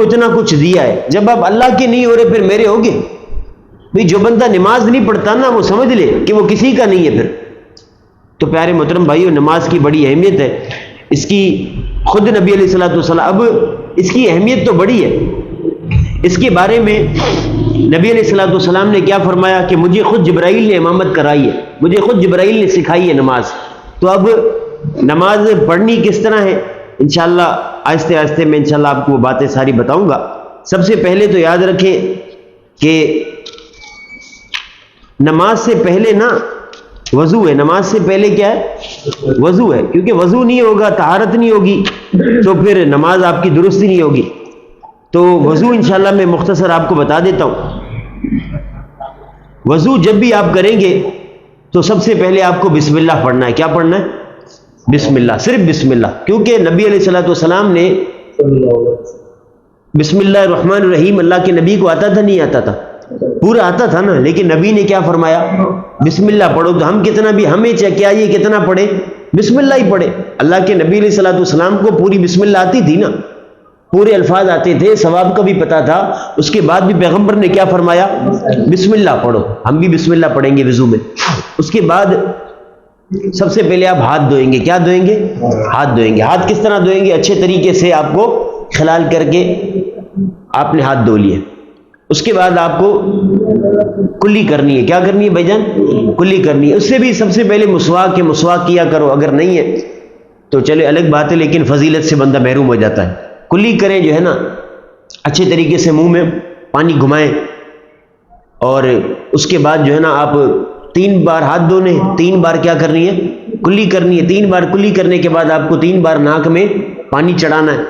کو اتنا کچھ دیا ہے، جب آپ اللہ کے نہیں ہو رہے پھر میرے ہوگے؟ بھئی جو بندہ نماز نہیں پڑھتا نا وہ سمجھ لے کہ وہ کسی کا نہیں ہے پھر۔ تو پیارے محترم بھائیو، نماز کی بڑی اہمیت ہے، اس کی خود نبی علیہ الصلوۃ والسلام، اب اس کی اہمیت تو بڑی ہے، اس کے بارے میں نبی علیہ الصلوۃ والسلام نے کیا فرمایا کہ مجھے خود جبرائیل نے امامت کرائی ہے، مجھے خود جبرائیل نے سکھائی ہے نماز۔ تو اب نماز پڑھنی کس طرح ہے، انشاءاللہ آہستہ آہستہ میں انشاءاللہ آپ کو وہ باتیں ساری بتاؤں گا۔ سب سے پہلے تو یاد رکھیں کہ نماز سے پہلے نا وضو ہے، نماز سے پہلے کیا ہے؟ وضو ہے، کیونکہ وضو نہیں ہوگا، طہارت نہیں ہوگی، تو پھر نماز آپ کی درست ہی نہیں ہوگی۔ تو وضو انشاءاللہ میں مختصر آپ کو بتا دیتا ہوں۔ وضو جب بھی آپ کریں گے تو سب سے پہلے آپ کو بسم اللہ پڑھنا ہے۔ کیا پڑھنا ہے؟ بسم اللہ، صرف بسم اللہ، کیونکہ نبی علیہ الصلوۃ والسلام نے بسم اللہ الرحمن الرحیم اللہ کے نبی کو آتا تھا نہیں آتا تھا؟ پورا آتا تھا نا، لیکن نبی نے کیا فرمایا؟ بسم اللہ پڑھو۔ تو ہم کتنا بھی ہمیں کیا یہ کتنا پڑھے؟ بسم اللہ ہی پڑھے۔ اللہ کے نبی علیہ الصلوۃ والسلام کو پوری بسم اللہ آتی تھی نا، پورے الفاظ آتے تھے، ثواب کا بھی پتا تھا، اس کے بعد بھی پیغمبر نے کیا فرمایا؟ بسم اللہ پڑھو۔ ہم بھی بسم اللہ پڑھیں گے وضو میں۔ اس کے بعد سب سے پہلے آپ ہاتھ دھوئیں گے۔ کیا دھوئیں گے؟ ہاتھ دھوئیں گے۔ ہاتھ کس طرح دھوئیں گے؟ اچھے طریقے سے آپ کو خلال کر کے آپ نے ہاتھ دھو لیے۔ اس کے بعد آپ کو کلی کرنی ہے۔ کیا کرنی ہے بھائی جان؟ کلی کرنی ہے۔ اس سے بھی سب سے پہلے مسواک ہے، مسواک کیا کرو، اگر نہیں ہے تو چلے الگ بات ہے، لیکن فضیلت سے بندہ محروم ہو جاتا ہے۔ کلی کریں جو ہے نا، اچھے طریقے سے منہ میں پانی گھمائیں، اور اس کے بعد جو ہے نا آپ 3 بار ہاتھ دھونے، 3 بار کیا کرنی ہے؟ کلی کرنی ہے۔ 3 بار کلی کرنے کے بعد آپ کو 3 بار ناک میں پانی چڑھانا ہے،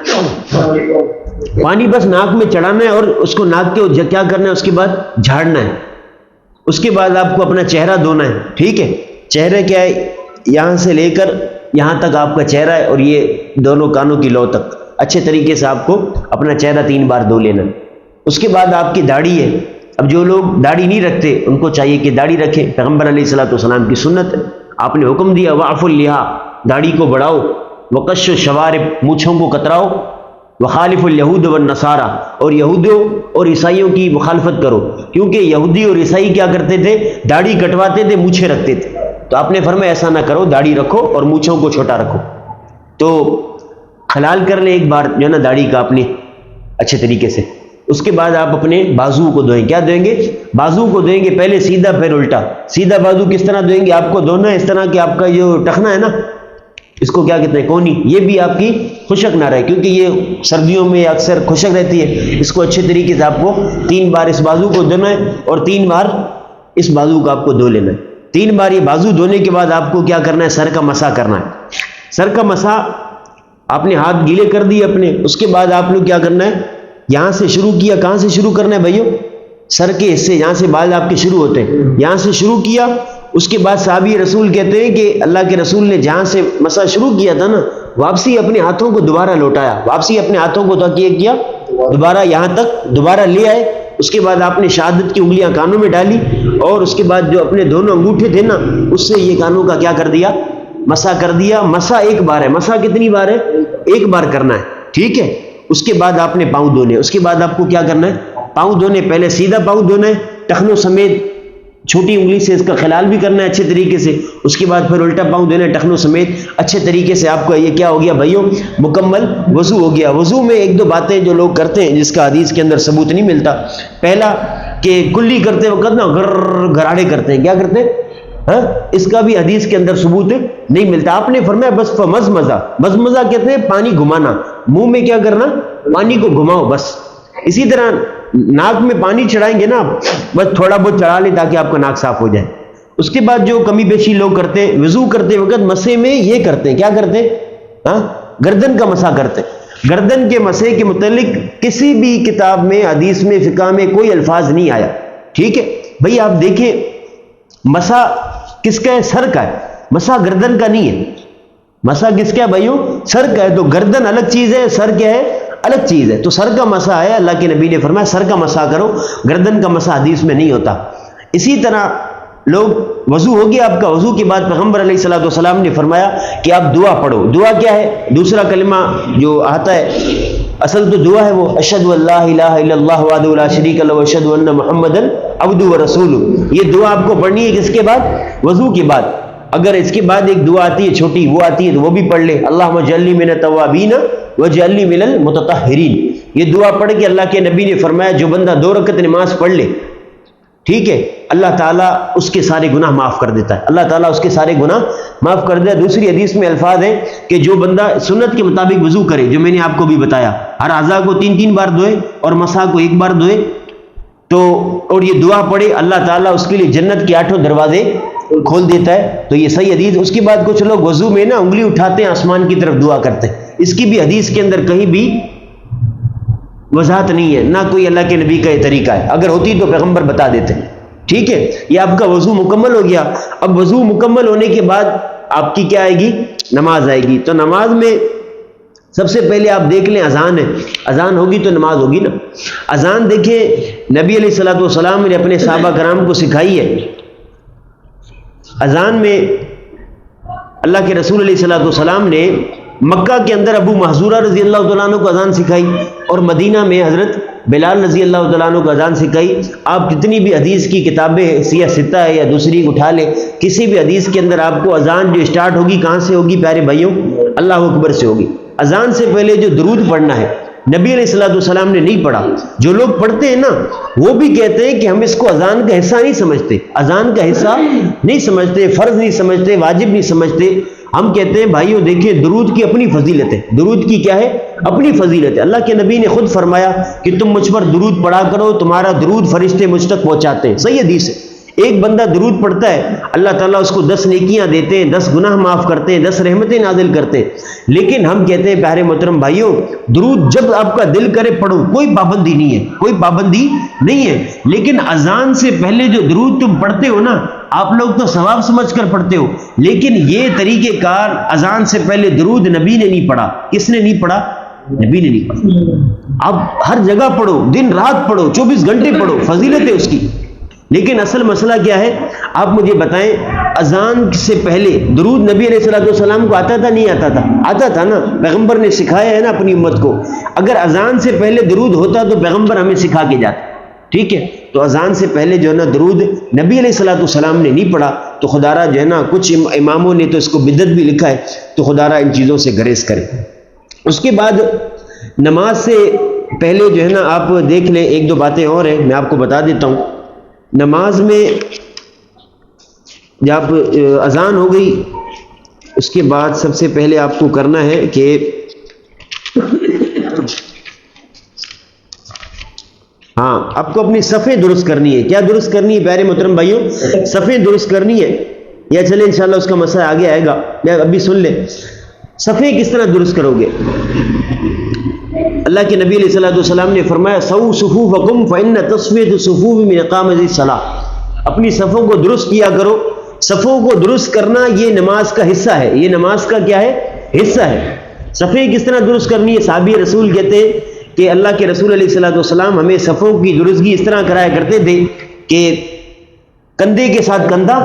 پانی بس ناک میں چڑھانا ہے، اور اس کو ناک کے کیا کرنا ہے؟ اس کے بعد جھاڑنا ہے۔ اس کے بعد آپ کو اپنا چہرہ دھونا ہے، ٹھیک ہے؟ چہرہ کیا ہے؟ یہاں سے لے کر یہاں تک آپ کا چہرہ ہے، اور یہ دونوں کانوں کی لو تک اچھے طریقے سے آپ کو اپنا چہرہ 3 بار دھو لینا۔ اس کے بعد آپ کی داڑھی ہے۔ اب جو لوگ داڑھی نہیں رکھتے ان کو چاہیے کہ داڑھی رکھیں، پیغمبر علیہ الصلوۃ والسلام کی سنت ہے، آپ نے حکم دیا وعفوا اللحیٰ، داڑھی کو بڑھاؤ، وقش الشوارب، مونچھوں کو کتراؤ، وخالف الیہود والنصارى، اور یہودیوں اور عیسائیوں کی مخالفت کرو، کیونکہ یہودی اور عیسائی کیا کرتے تھے؟ داڑھی کٹواتے تھے، مونچھیں رکھتے تھے۔ تو آپ نے فرمایا ایسا نہ کرو، داڑھی رکھو اور مونچھوں کو چھوٹا رکھو۔ تو خلال کر لیں ایک بار جو ہے نا داڑھی کا اپنے اچھے طریقے سے۔ اس کے بعد آپ اپنے بازو کو دھوئیں۔ کیا دھوئیں گے؟ بازو کو دھوئیں گے، پہلے سیدھا پھر الٹا۔ سیدھا بازو کس طرح دھوئیں گے؟ آپ کو دھونا ہے اس طرح کہ آپ کا جو ٹخنا ہے نا، اس کو کیا کہتے ہیں؟ کونی، یہ بھی آپ کی خشک نہ رہے، کیونکہ یہ سردیوں میں اکثر خشک رہتی ہے۔ اس کو اچھے طریقے سے آپ کو 3 بار اس بازو کو دھونا ہے، اور 3 بار اس بازو کو آپ کو دھو لینا ہے۔ 3 بار یہ بازو دھونے کے بعد آپ کو کیا کرنا ہے؟ سر کا مسح کرنا ہے۔ سر کا مسح آپ نے ہاتھ گیلے کر دیے اپنے، اس کے بعد آپ نے کیا کرنا ہے؟ یہاں سے شروع کیا۔ کہاں سے شروع کرنا ہے بھائیو؟ سر کے حصے، جہاں سے بال آپ کے شروع ہوتے ہیں، یہاں سے شروع کیا۔ اس کے بعد صحابی رسول کہتے ہیں کہ اللہ کے رسول نے جہاں سے مسح شروع کیا تھا نا، واپسی اپنے ہاتھوں کو دوبارہ لوٹایا، واپسی اپنے ہاتھوں کو کیا دوبارہ یہاں تک دوبارہ لے آئے۔ اس کے بعد آپ نے شہادت کی انگلیاں کانوں میں ڈالی، اور اس کے بعد جو اپنے دونوں انگوٹھے تھے نا، اس سے یہ کانوں کا کیا کر دیا؟ مسح کر دیا۔ مسح ایک بار ہے۔ مسح کتنی بار ہے؟ ایک بار کرنا ہے، ٹھیک ہے؟ اس کے بعد آپ نے پاؤں دھونے۔ اس کے بعد آپ کو کیا کرنا ہے؟ پاؤں دھونے۔ پہلے سیدھا پاؤں دھونا ہے، ٹخنوں سمیت، چھوٹی انگلی سے اس کا خلال بھی کرنا ہے اچھے طریقے سے۔ اس کے بعد پھر الٹا پاؤں دینا ہے ٹخنوں سمیت اچھے طریقے سے۔ آپ کا یہ کیا ہو گیا بھائیوں؟ مکمل وضو ہو گیا۔ وضو میں 1-2 باتیں جو لوگ کرتے ہیں جس کا حدیث کے اندر ثبوت نہیں ملتا۔ پہلا کہ کلی کرتے وقت نا گھراڑے کرتے ہیں۔ کیا کرتے ہیں؟ ہاں، اس کا بھی حدیث کے اندر ثبوت نہیں ملتا۔ آپ نے فرمایا بس مزمزہ، مزمزہ کہتے ہیں پانی گھمانا، منہ میں کیا کرنا؟ پانی کو گھماؤ بس۔ اسی طرح ناک میں پانی چڑھائیں گے نا، بس تھوڑا بہت چڑھا لیں تاکہ آپ کا ناک صاف ہو جائے۔ اس کے بعد جو کمی بیشی لوگ کرتے ہیں وضو کرتے وقت مسح میں یہ کرتے ہیں، کیا کرتے ہیں؟ ہاں، گردن کا مسح کرتے ہیں۔ گردن کے مسح کے متعلق کسی بھی کتاب میں، حدیث میں، فقہ میں کوئی الفاظ نہیں آیا، ٹھیک ہے بھئی؟ آپ دیکھیں مسح کس کا ہے؟ سر کا ہے، مسح گردن کا نہیں ہے۔ مسح کس کا ہے بھائیوں؟ سر کا ہے۔ تو گردن الگ چیز ہے، سر کیا ہے؟ الگ چیز ہے۔ تو سر کا مسح ہے، اللہ کے نبی نے فرمایا سر کا مسح کرو، گردن کا مسح حدیث میں نہیں ہوتا۔ اسی طرح لوگ وضو ہو گیا آپ کا، وضو کے بعد پیغمبر علیہ الصلوۃ والسلام نے فرمایا کہ آپ دعا پڑھو۔ دعا کیا ہے؟ دوسرا کلمہ جو آتا ہے اصل تو دعا ہے وہ اشہد ان لا الہ الا اللہ وحدہ لا شریک لہ واشہد ان محمدًا عبدہ ورسولہ. یہ دعا آپ کو پڑھنی ہے کس کے بعد؟ وضو کے بعد. اگر اس کے بعد ایک دعا آتی ہے چھوٹی، وہ آتی ہے تو وہ بھی پڑھ لے، اللہم اجعلنی من التوابین واجعلنی من المتطہرین. یہ دعا پڑھ کے اللہ کے نبی نے فرمایا جو بندہ 2 رکعت نماز پڑھ لے، ٹھیک ہے، اللہ تعالیٰ اس کے سارے گناہ معاف کر دیتا ہے. اللہ تعالیٰ اس کے سارے گناہ معاف کر دیتا ہے. دوسری حدیث میں الفاظ ہیں کہ جو بندہ سنت کے مطابق وضو کرے، جو میں نے آپ کو بھی بتایا، ہر اعضاء کو 3 بار دھوئے اور مسا کو 1 بار دھوئے، تو اور یہ دعا پڑھے، اللہ تعالیٰ اس کے لیے جنت کے 8 دروازے کھول دیتا ہے. تو یہ صحیح حدیث. اس کے بعد کچھ لوگ وضو میں نا انگلی اٹھاتے ہیں آسمان کی طرف دعا کرتے ہیں، اس کی بھی حدیث کے اندر کہیں بھی وضاحت نہیں ہے، نہ کوئی اللہ کے نبی کا یہ طریقہ ہے. اگر ہوتی تو پیغمبر بتا دیتے. ٹھیک ہے، یہ آپ کا وضو مکمل ہو گیا. اب وضو مکمل ہونے کے بعد آپ کی کیا آئے گی؟ نماز آئے گی. تو نماز میں سب سے پہلے آپ دیکھ لیں اذان ہے، اذان ہوگی تو نماز ہوگی نا. اذان دیکھیں نبی علیہ الصلوۃ والسلام نے اپنے صحابہ کرام کو سکھائی ہے. اذان میں اللہ کے رسول علیہ الصلوۃ والسلام نے مکہ کے اندر ابو محذورہ رضی اللہ تعالیٰ عنہ کو اذان سکھائی، اور مدینہ میں حضرت بلال رضی اللہ تعالیٰ عنہ کو اذان سکھائی. آپ کتنی بھی حدیث کی کتابیں سیاہ ستہ ہے یا دوسری اٹھا لے، کسی بھی حدیث کے اندر آپ کو اذان جو اسٹارٹ ہوگی کہاں سے ہوگی پیارے بھائیوں؟ اللہ اکبر سے ہوگی. اذان سے پہلے جو درود پڑھنا ہے نبی علیہ الصلوۃ والسلام نے نہیں پڑھا. جو لوگ پڑھتے ہیں نا وہ بھی کہتے ہیں کہ ہم اس کو اذان کا حصہ نہیں سمجھتے، اذان کا حصہ نہیں سمجھتے، فرض نہیں سمجھتے، واجب نہیں سمجھتے. ہم کہتے ہیں بھائیوں دیکھیں درود کی اپنی فضیلت ہے. درود کی کیا ہے؟ اپنی فضیلت ہے. اللہ کے نبی نے خود فرمایا کہ تم مجھ پر درود پڑھا کرو، تمہارا درود فرشتے مجھ تک پہنچاتے ہیں. صحیح حدیث ہے. ایک بندہ درود پڑھتا ہے اللہ تعالیٰ اس کو 10 نیکیاں دیتے ہیں، 10 گناہ معاف کرتے ہیں، 10 رحمتیں نازل کرتے ہیں. لیکن ہم کہتے ہیں پیارے محترم بھائیوں درود جب آپ کا دل کرے پڑھو، کوئی پابندی نہیں ہے، کوئی پابندی نہیں ہے. لیکن اذان سے پہلے جو درود تم پڑھتے ہو نا، آپ لوگ تو ثواب سمجھ کر پڑھتے ہو، لیکن یہ طریقہ کار اذان سے پہلے درود نبی نے نہیں پڑھا. کس نے نہیں پڑھا؟ نبی نے نہیں پڑھا. آپ ہر جگہ پڑھو، دن رات پڑھو، 24 گھنٹے پڑھو، فضیلت ہے اس کی. لیکن اصل مسئلہ کیا ہے آپ مجھے بتائیں؟ اذان سے پہلے درود نبی علیہ الصلوۃ والسلام کو آتا تھا نہیں آتا تھا؟ آتا تھا نا. پیغمبر نے سکھایا ہے نا اپنی امت کو. اگر اذان سے پہلے درود ہوتا تو پیغمبر ہمیں سکھا کے جاتا. ٹھیک ہے، تو اذان سے پہلے جو ہے نا درود نبی علیہ الصلوۃ والسلام نے نہیں پڑھا. تو خدا را جو ہے نا کچھ اماموں نے تو اس کو بدعت بھی لکھا ہے، تو خدا را ان چیزوں سے گریز کرے. اس کے بعد نماز سے پہلے جو ہے نا آپ دیکھ لیں 1-2 باتیں اور ہیں، میں آپ کو بتا دیتا ہوں. نماز میں جب اذان ہو گئی اس کے بعد سب سے پہلے آپ کو کرنا ہے کہ ہاں آپ کو اپنی صفیں درست کرنی ہے. کیا درست کرنی ہے پیارے محترم بھائیوں؟ صفیں درست کرنی ہے. یا چلے انشاءاللہ اس کا مسئلہ آگے آئے گا، یا ابھی سن لیں. صفیں کس طرح درست کرو گے؟ اللہ کے نبی علیہ الصلوۃ والسلام نے فرمایا سووا صفوفکم فإن تسویۃ الصفوف من اقامۃ الصلاۃ. اپنی صفوں کو درست کیا کرو. صفوں کو درست کرنا یہ نماز کا حصہ ہے. یہ نماز کا کیا ہے؟ حصہ ہے. صفیں کس طرح درست کرنی ہے؟ صحابی رسول کہتے ہیں کہ اللہ کے رسول علیہ الصلوۃ والسلام ہمیں صفوں کی درستگی اس طرح کرایا کرتے تھے کہ کندھے کے ساتھ کندھا،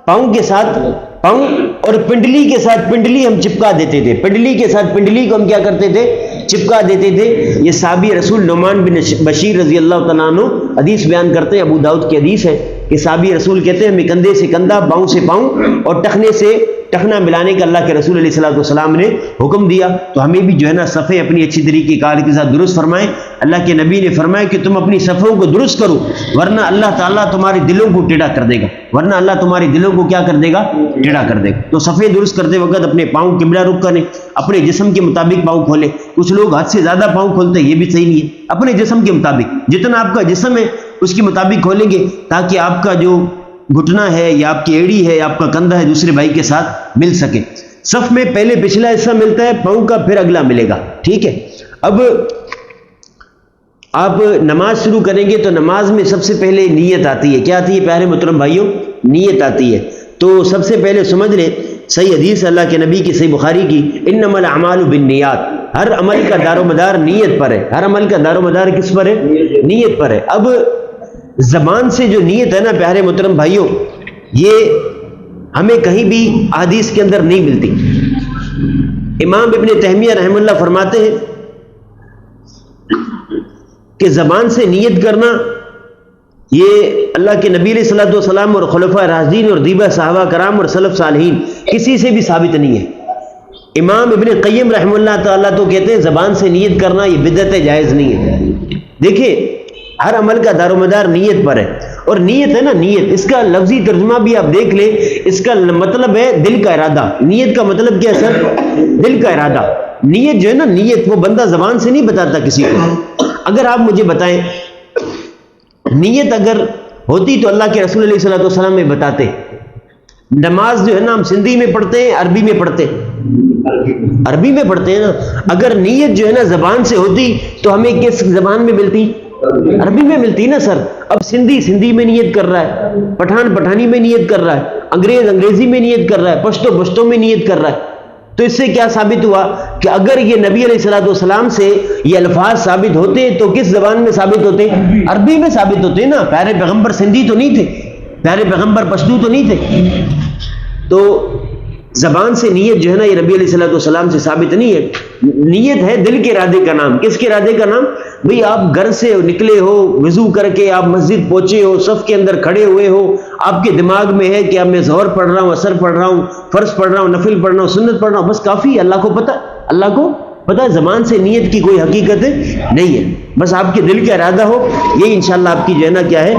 پاؤں کے ساتھ پاؤں اور پنڈلی کے ساتھ پنڈلی ہم چپکا دیتے تھے. پنڈلی کے ساتھ پنڈلی کو ہم کیا کرتے تھے؟ چپکا دیتے تھے. یہ صحابی رسول نعمان بن بشیر رضی اللہ تعالیٰ عنہ حدیث بیان کرتے ہیں، ابو داؤد کی حدیث ہے کہ صحابی رسول کہتے ہیں ہمیں کندھے سے کندھا، پاؤں سے پاؤں اور ٹخنے سے ٹخنا ملانے کا اللہ کے رسول علیہ الصلوۃ والسلام نے حکم دیا. تو ہمیں بھی جو ہے نا صفیں اپنی اچھی طریقے کار کے ساتھ درست فرمائیں. اللہ کے نبی نے فرمایا کہ تم اپنی صفوں کو درست کرو ورنہ اللہ تعالیٰ تمہارے دلوں کو ٹیڑھا کر دے گا. ورنہ اللہ تمہارے دلوں کو کیا کر دے گا؟ ٹیڑھا کر دے گا. تو صفیں درست کرتے وقت اپنے پاؤں قبلہ رخ کریں، اپنے جسم کے مطابق پاؤں کھولیں. کچھ لوگ حد سے زیادہ پاؤں کھولتے ہیں، یہ بھی صحیح نہیں ہے. اپنے جسم کے مطابق جتنا آپ کا جسم ہے اس کے مطابق کھولیں گے تاکہ آپ کا جو گھٹنا ہے یا آپ کی ایڑی ہے یا آپ کا کندھا ہے دوسرے بھائی کے ساتھ مل سکے. صف میں پہلے پچھلا حصہ ملتا ہے پاؤں کا، پھر اگلا ملے گا. ٹھیک ہے. اب آپ نماز شروع کریں گے تو نماز میں سب سے پہلے نیت آتی ہے. کیا آتی ہے پیارے محترم بھائیوں؟ نیت آتی ہے. تو سب سے پہلے سمجھ لیں صحیح حدیث اللہ کے نبی کی صحیح بخاری کی، انما الاعمال بالنیات. ہر عمل کا دار و مدار نیت پر ہے. ہر عمل کا دار و مدار کس پر ہے؟ نیت پر ہے. اب زبان سے جو نیت ہے نا پیارے محترم بھائیوں، یہ ہمیں کہیں بھی احادیث کے اندر نہیں ملتی. امام ابن تیمیہ رحمہ اللہ فرماتے ہیں کہ زبان سے نیت کرنا یہ اللہ کے نبی علیہ الصلوۃ والسلام اور خلفاء راشدین اور دیبا صحابہ کرام اور سلف صالحین کسی سے بھی ثابت نہیں ہے۔ امام ابن قیم رحمہ اللہ تعالیٰ تو کہتے ہیں زبان سے نیت کرنا یہ بدعت جائز نہیں ہے۔ دیکھیں ہر عمل کا دار و مدار نیت پر ہے، اور نیت ہے نا، نیت اس کا لفظی ترجمہ بھی آپ دیکھ لیں، اس کا مطلب ہے دل کا ارادہ۔ نیت کا مطلب کیا ہے سر؟ دل کا ارادہ۔ نیت جو ہے نا، نیت وہ بندہ زبان سے نہیں بتاتا کسی کو۔ اگر آپ مجھے بتائیں نیت اگر ہوتی تو اللہ کے رسول علیہ الصلوۃ والسلام میں بتاتے۔ نماز جو ہے نا ہم سندھی میں پڑھتے ہیں، عربی میں پڑھتے ہیں، عربی میں پڑھتے ہیں نا۔ اگر نیت جو ہے نا زبان سے ہوتی تو ہمیں کس زبان میں ملتی؟ عربی میں ملتی نا سر۔ اب سندھی میں نیت کر رہا ہے، پٹھان پٹھانی میں نیت کر رہا ہے، انگریزی میں نیت کر رہا ہے، پشتو میں نیت کر رہا ہے۔ تو اس سے کیا ثابت ہوا کہ اگر یہ نبی علیہ الصلوۃ والسلام سے یہ الفاظ ثابت ہوتے تو کس زبان میں ثابت ہوتے؟ عربی میں ثابت ہوتے نا۔ پیارے پیغمبر سندھی تو نہیں تھے، پیارے پیغمبر پشتو تو نہیں تھے۔ تو زبان سے نیت جو ہے نا یہ نبی علیہ الصلوۃ والسلام سے ثابت نہیں ہے۔ نیت ہے دل کے ارادے کا نام۔ کس کے ارادے کا نام؟ بھئی آپ گھر سے نکلے ہو، وضو کر کے آپ مسجد پہنچے ہو، صف کے اندر کھڑے ہوئے ہو، آپ کے دماغ میں ہے کہ اب میں ظہر پڑھ رہا ہوں، عصر پڑھ رہا ہوں، فرض پڑھ رہا ہوں، نفل پڑھ رہا ہوں، سنت پڑھ رہا ہوں، بس کافی ہے۔ اللہ کو پتہ، اللہ کو پتہ ہے زبان سے نیت کی کوئی حقیقت نہیں ہے، بس آپ کے دل کا ارادہ ہو، یہی انشاءاللہ آپ کی جو ہے نا کیا ہے